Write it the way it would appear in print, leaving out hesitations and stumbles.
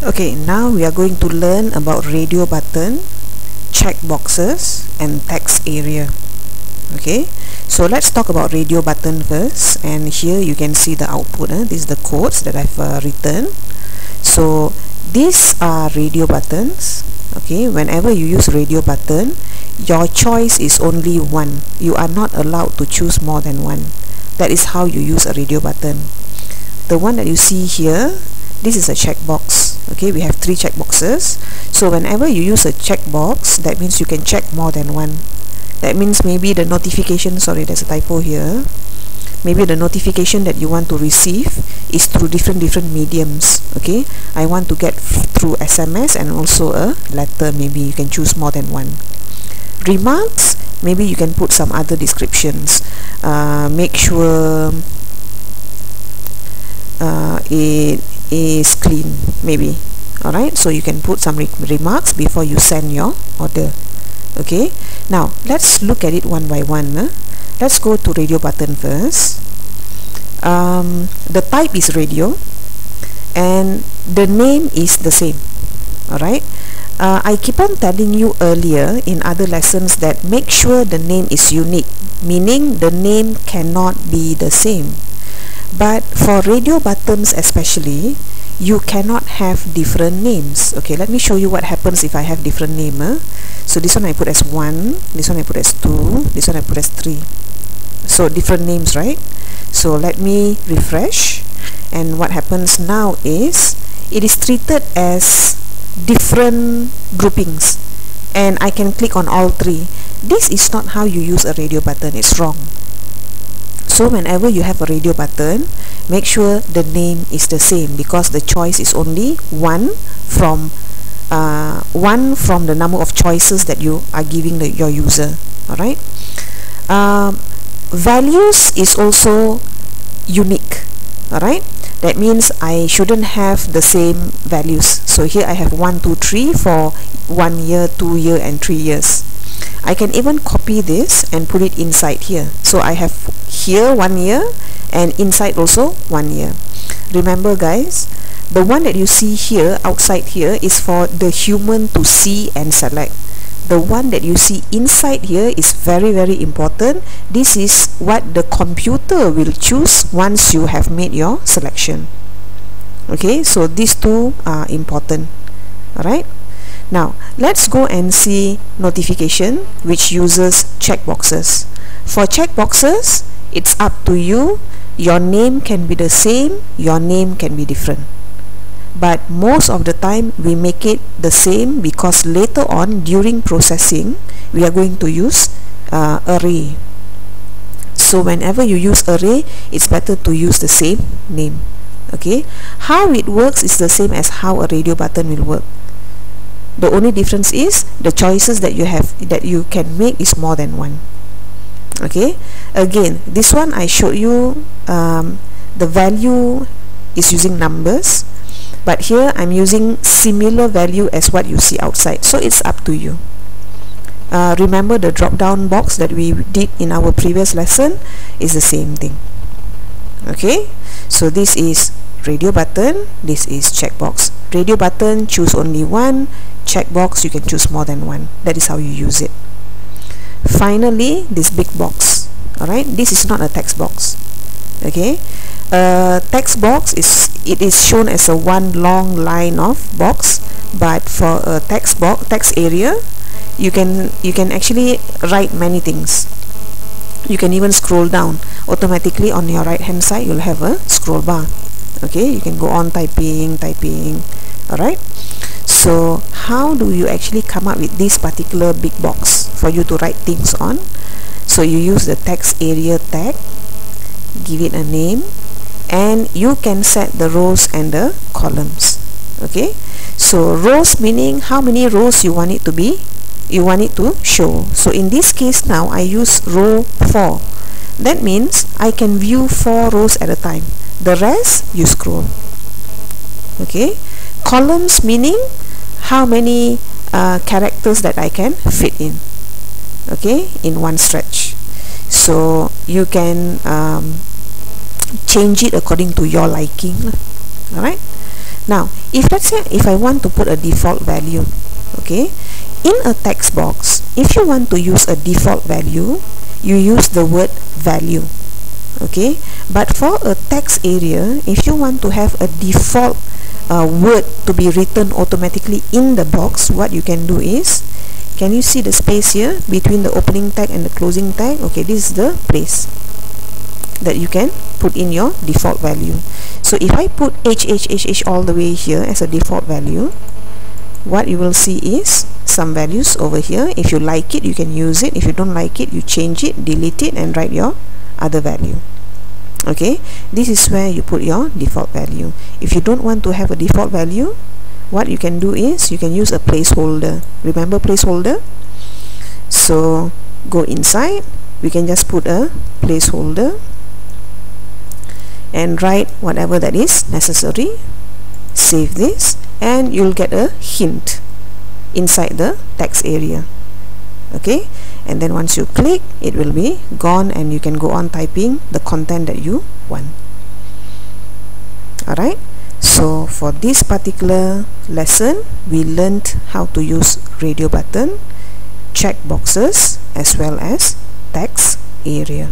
Okay, now we are going to learn about radio button, check boxes and text area. Okay, so let's talk about radio button first, and here you can see the output. This is the codes that I've written. So these are radio buttons. Okay, whenever you use radio button, your choice is only one. You are not allowed to choose more than one. That is how you use a radio button. The one that you see here, this is a checkbox. Okay, we have 3 checkboxes. So whenever you use a checkbox, that means you can check more than one. That means maybe the notification, sorry, there's a typo here. Maybe the notification that you want to receive is through different mediums. Okay, I want to get through SMS and also a letter. Maybe you can choose more than one. Remarks, maybe you can put some other descriptions. Make sure it is clean, maybe. Alright, so you can put some remarks before you send your order. Okay, now let's look at it one by one. Let's go to radio button first. The type is radio and the name is the same. Alright, I keep on telling you earlier in other lessons that make sure the name is unique, meaning the name cannot be the same. But for radio buttons especially, you cannot have different names. Okay, let me show you what happens if I have different name. So this one I put as 1, this one I put as 2, this one I put as 3. So different names, right? So let me refresh, and what happens now is it is treated as different groupings, and I can click on all 3. This is not how you use a radio button. It's wrong. So whenever you have a radio button, make sure the name is the same, because the choice is only one from the number of choices that you are giving your user. Alright. Values is also unique. Alright. That means I shouldn't have the same values. So here I have 1, 2, 3 for 1 year, 2 year and 3 years. I can even copy this and put it inside here. So I have here 1 year and inside also 1 year. Remember guys, the one that you see here outside here is for the human to see and select. The one that you see inside here is very important. This is what the computer will choose once you have made your selection. Okay, so these two are important. Alright. Now let's go and see notification, which uses checkboxes. For checkboxes, it's up to you. Your name can be the same, your name can be different. But most of the time we make it the same, because later on during processing we are going to use array. So whenever you use array, it's better to use the same name. Okay, how it works is the same as how a radio button will work. The only difference is the choices that you can make is more than one. Okay, again, this one I showed you the value is using numbers, but here I'm using similar value as what you see outside, so it's up to you. Remember the drop down box that we did in our previous lesson is the same thing. Okay, so this is radio button, this is checkbox. Radio button, choose only one. Checkbox, you can choose more than one. That is how you use it. Finally, this big box. Alright, this is not a text box. Okay, text box is shown as a one long line of box, but for a text area, you can actually write many things. You can even scroll down. Automatically on your right hand side you'll have a scroll bar. Okay, you can go on typing. Alright, so how do you actually come up with this particular big box for you to write things on? So you use the text area tag, give it a name, and you can set the rows and the columns. Okay, so rows meaning how many rows you want it to be, you want it to show. So in this case now I use row 4. That means I can view 4 rows at a time. The rest you scroll. Okay, columns meaning how many characters that I can fit in. Okay, in one stretch. So you can change it according to your liking. Alright, Now if let's say if I want to put a default value, okay, in a text box, if you want to use a default value, you use the word value, okay. But for a text area, if you want to have a default word to be written automatically in the box, what you can do is, can you see the space here between the opening tag and the closing tag? Okay, this is the place that you can put in your default value. So if I put h all the way here as a default value, what you will see is some values over here. If you like it, you can use it. If you don't like it, you change it, delete it, and write your other value. Okay, this is where you put your default value. If you don't want to have a default value, what you can do is you can use a placeholder. Remember placeholder? So go inside, we can just put a placeholder and write whatever that is necessary. Save this, and you'll get a hint inside the text area. Okay, and then once you click, it will be gone and you can go on typing the content that you want. Alright, so for this particular lesson, we learned how to use radio button, check boxes, as well as text area.